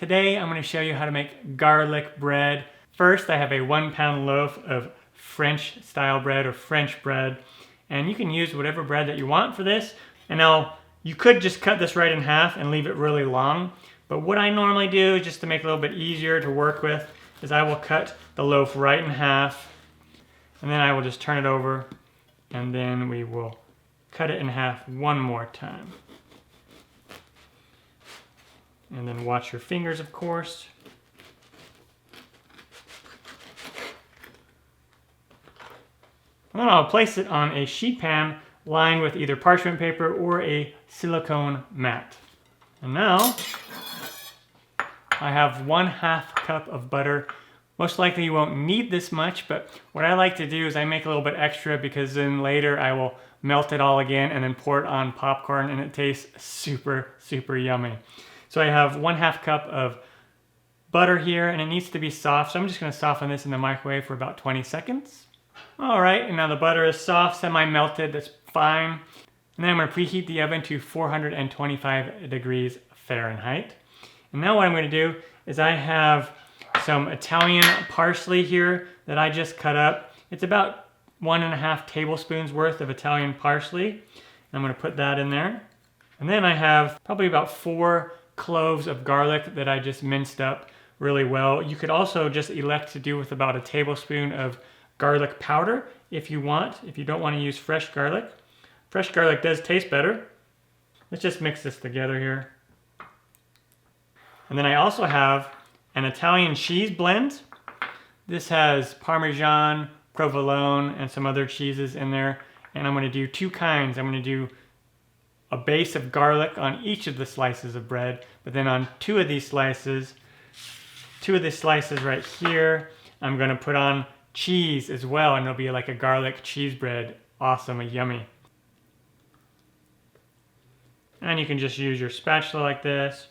Today I'm going to show you how to make garlic bread. First, I have a 1 pound loaf of French style bread or French bread, and you can use whatever bread that you want for this. And now you could just cut this right in half and leave it really long, but what I normally do, just to make it a little bit easier to work with, is I will cut the loaf right in half, and then I will just turn it over, and then we will cut it in half one more time. And then watch your fingers, of course. And then I'll place it on a sheet pan lined with either parchment paper or a silicone mat. And now I have 1/2 cup of butter. Most likely you won't need this much, but what I like to do is I make a little bit extra because then later I will melt it all again and then pour it on popcorn, and it tastes super, super yummy. So I have 1/2 cup of butter here, and it needs to be soft, so I'm just going to soften this in the microwave for about 20 seconds. Alright, and now the butter is soft, semi-melted, that's fine. And then I'm going to preheat the oven to 425 degrees Fahrenheit. And now what I'm going to do is I have some Italian parsley here that I just cut up. It's about 1.5 tablespoons worth of Italian parsley. And I'm going to put that in there. And then I have probably about 4 cloves of garlic that I just minced up really well. You could also just elect to do with about a tablespoon of garlic powder if you want, if you don't want to use fresh garlic. Fresh garlic does taste better. Let's just mix this together here. And then I also have an Italian cheese blend. This has Parmesan, provolone, and some other cheeses in there. And I'm going to do 2 kinds. I'm going to do a base of garlic on each of the slices of bread, but then on 2 of these slices right here, I'm going to put on cheese as well, and it'll be like a garlic cheese bread. Awesome and yummy. And you can just use your spatula like this,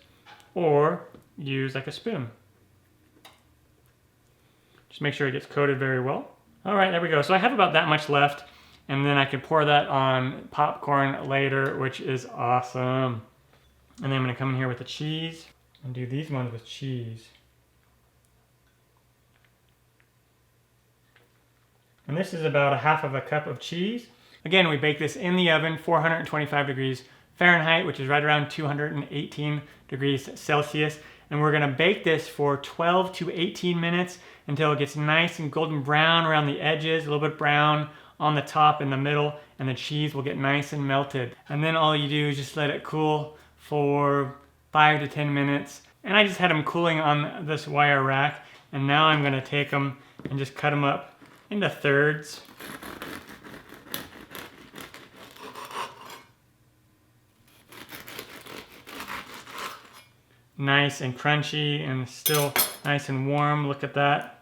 or use like a spoon. Just make sure it gets coated very well. All right, there we go. So I have about that much left, and then I can pour that on popcorn later, which is awesome. And then I'm gonna come in here with the cheese and do these ones with cheese. And this is about 1/2 cup of cheese. Again, we bake this in the oven, 425 degrees Fahrenheit, which is right around 218 degrees Celsius. And we're gonna bake this for 12 to 18 minutes until it gets nice and golden brown around the edges, a little bit brown on the top in the middle, and the cheese will get nice and melted. And then all you do is just let it cool for 5 to 10 minutes. And I just had them cooling on this wire rack, and now I'm gonna take them and just cut them up into thirds. Nice and crunchy and still nice and warm. Look at that.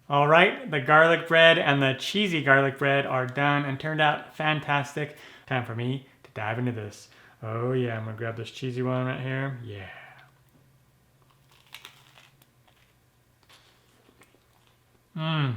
All right, the garlic bread and the cheesy garlic bread are done and turned out fantastic. Time for me to dive into this. Oh yeah, I'm gonna grab this cheesy one right here. Yeah. Mmm.